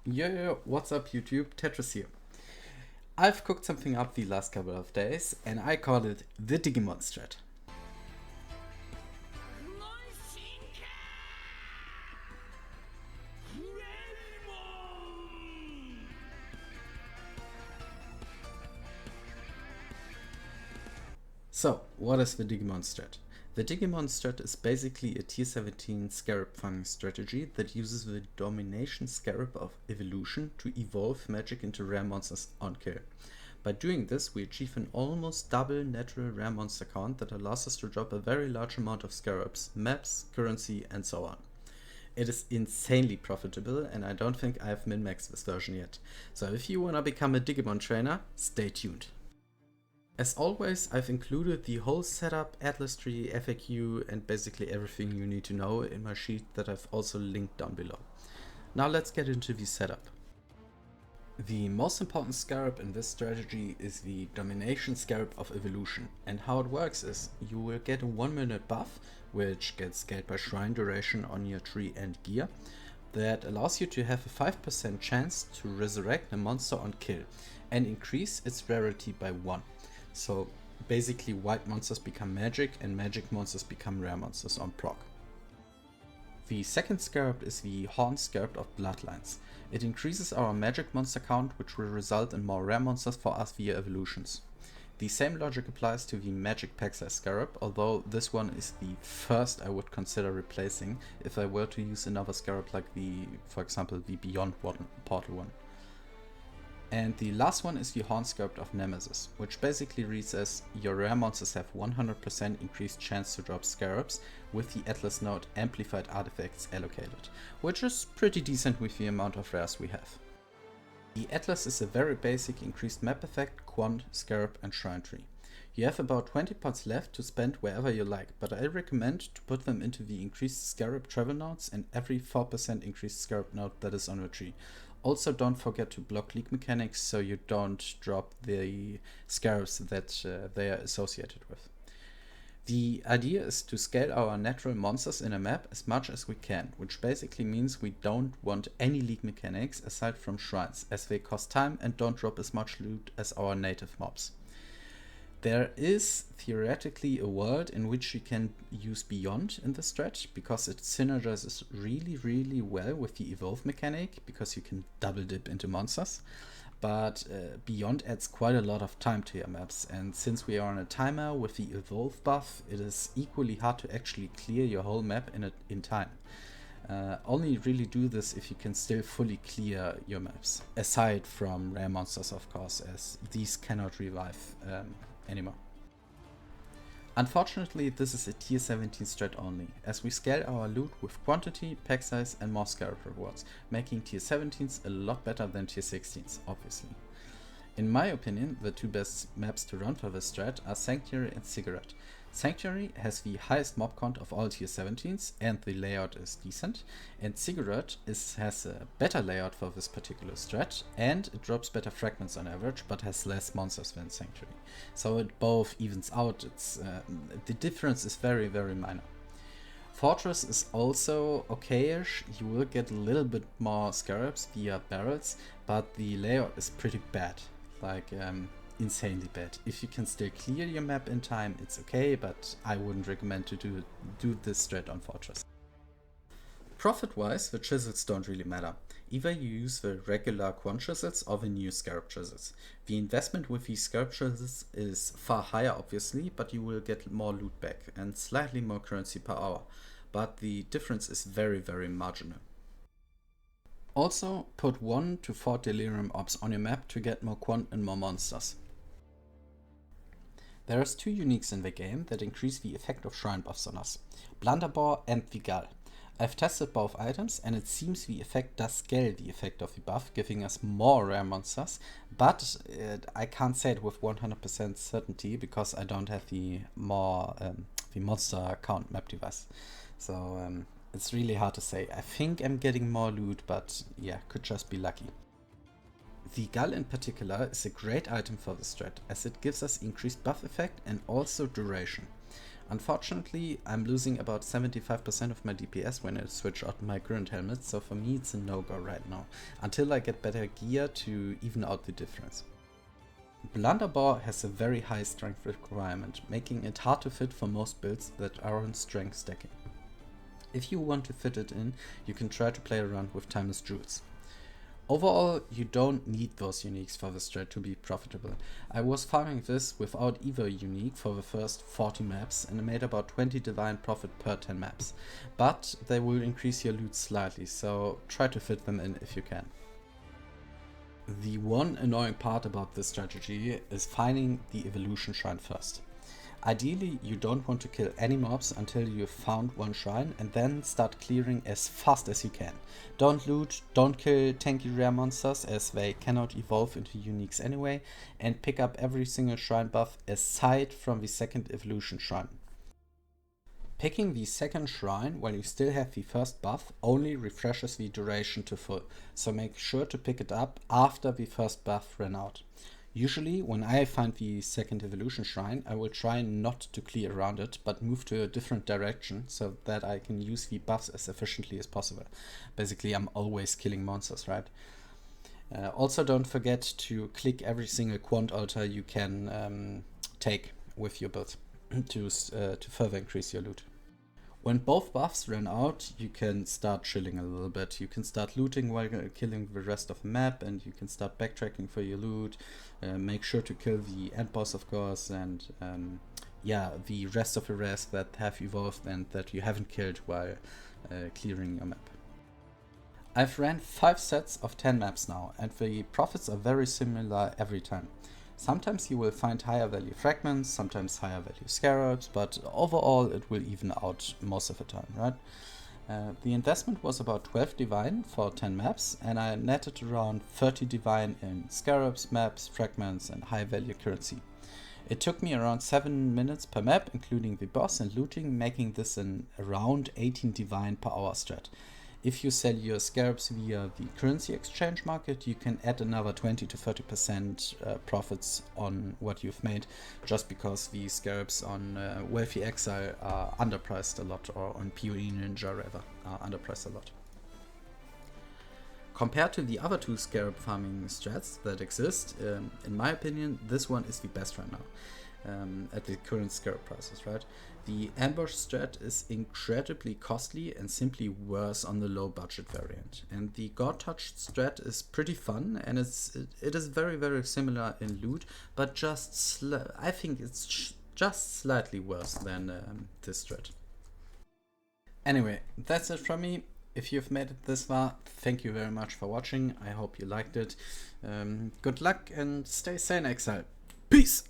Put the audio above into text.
Yo, what's up YouTube? Tetris here. I've cooked something up the last couple of days and I call it the Digimon Strat. So, what is the Digimon Strat? The Digimon Strat is basically a tier 17 Scarab farming strategy that uses the Domination Scarab of Evolution to evolve magic into rare monsters on kill. By doing this, we achieve an almost double natural rare monster count that allows us to drop a very large amount of Scarabs, maps, currency, and so on. It is insanely profitable, and I don't think I have min-maxed this version yet. So if you wanna become a Digimon trainer, stay tuned. As always, I've included the whole setup, atlas tree, FAQ, and basically everything you need to know in my sheet that I've also linked down below. Now let's get into the setup. The most important scarab in this strategy is the Domination Scarab of Evolution, and how it works is you will get a 1-minute buff, which gets scaled by shrine duration on your tree and gear, that allows you to have a 5% chance to resurrect a monster on kill and increase its rarity by 1. So basically white monsters become magic and magic monsters become rare monsters on proc. The second scarab is the Horned Scarab of Bloodlines. It increases our magic monster count, which will result in more rare monsters for us via evolutions. The same logic applies to the Magic Pack-size Scarab, although this one is the first I would consider replacing if I were to use another Scarab like for example, the Beyond one, Portal one. And the last one is the Horned Scarab of Nemeses, which basically reads as your rare monsters have 100% increased chance to drop Scarabs with the Atlas node amplified artifacts allocated, which is pretty decent with the amount of rares we have. The Atlas is a very basic increased map effect, quant, Scarab and shrine tree. You have about 20 points left to spend wherever you like, but I recommend to put them into the increased Scarab travel nodes and every 4% increased Scarab node that is on your tree. Also, don't forget to block leak mechanics so you don't drop the Scarabs that they are associated with. The idea is to scale our natural monsters in a map as much as we can, which basically means we don't want any leak mechanics aside from shrines, as they cost time and don't drop as much loot as our native mobs. There is theoretically a world in which you can use Beyond in the strat, because it synergizes really well with the evolve mechanic, because you can double dip into monsters. But Beyond adds quite a lot of time to your maps, and since we are on a timer with the evolve buff, it is equally hard to actually clear your whole map in time. Only really do this if you can still fully clear your maps, aside from rare monsters of course, as these cannot revive anymore. Unfortunately, this is a tier 17 strat only, as we scale our loot with quantity, pack size and more scarab rewards, making tier 17s a lot better than tier 16s, obviously. In my opinion, the two best maps to run for this strat are Sanctuary and Cigarette. Sanctuary has the highest mob count of all tier 17s and the layout is decent, and Cigarette has a better layout for this particular strat and it drops better fragments on average but has less monsters than Sanctuary. So it both evens out. The difference is very minor. Fortress is also okay-ish. You will get a little bit more Scarabs via barrels, but the layout is pretty bad. Like insanely bad. If you can still clear your map in time, it's okay, but I wouldn't recommend to do this strat on Fortress. Profit-wise, the chisels don't really matter. Either you use the regular quant chisels or the new Scarab chisels. The investment with these Scarab chisels is far higher obviously, but you will get more loot back and slightly more currency per hour. But the difference is very marginal. Also, put 1 to 4 Delirium Orbs on your map to get more quant and more monsters. There is 2 uniques in the game that increase the effect of shrine buffs on us, Blunderbore and the Gull. I've tested both items and it seems the effect does scale the effect of the buff, giving us more rare monsters, but I can't say it with 100% certainty because I don't have the monster count map device. So it's really hard to say. I think I'm getting more loot, but yeah, could just be lucky. The Gull in particular is a great item for the strat, as it gives us increased buff effect and also duration. Unfortunately, I'm losing about 75% of my DPS when I switch out my current helmet, so for me it's a no-go right now, until I get better gear to even out the difference. Blunderbore has a very high strength requirement, making it hard to fit for most builds that are on strength stacking. If you want to fit it in, you can try to play around with timeless jewels. Overall, you don't need those uniques for the strat to be profitable. I was farming this without either unique for the first 40 maps and I made about 20 divine profit per 10 maps. But they will increase your loot slightly, so try to fit them in if you can. The one annoying part about this strategy is finding the evolution shrine first. Ideally, you don't want to kill any mobs until you've found one shrine and then start clearing as fast as you can. Don't loot, don't kill tanky rare monsters as they cannot evolve into uniques anyway, and pick up every single shrine buff aside from the second evolution shrine. Picking the second shrine while you still have the first buff only refreshes the duration to full, so make sure to pick it up after the first buff ran out. Usually, when I find the second evolution shrine, I will try not to clear around it, but move to a different direction so that I can use the buffs as efficiently as possible. Basically, I'm always killing monsters, right? Also, don't forget to click every single quant altar you can take with your build to further increase your loot. When both buffs run out, you can start chilling a little bit. You can start looting while killing the rest of the map, and you can start backtracking for your loot. Make sure to kill the end boss, of course, and yeah, the rest of the rares that have evolved and that you haven't killed while clearing your map. I've ran 5 sets of 10 maps now, and the profits are very similar every time. Sometimes you will find higher value fragments, sometimes higher value scarabs, but overall it will even out most of the time, right? The investment was about 12 divine for 10 maps, and I netted around 30 divine in scarabs, maps, fragments, and high value currency. It took me around 7 minutes per map, including the boss and looting, making this an around 18 divine per hour strat. If you sell your scarabs via the currency exchange market, you can add another 20 to 30% profits on what you've made, just because the scarabs on Wealthy Exile are underpriced a lot, or on PoE Ninja rather, are underpriced a lot. Compared to the other two scarab farming strats that exist, in my opinion, this one is the best right now, at the current scarab prices, right? The ambush strat is incredibly costly and simply worse on the low budget variant. And the God Touch strat is pretty fun, and it is very, very similar in loot, but I think it's just slightly worse than this strat. Anyway, that's it from me. If you've made it this far, thank you very much for watching. I hope you liked it. Good luck and stay sane, Exile. Peace!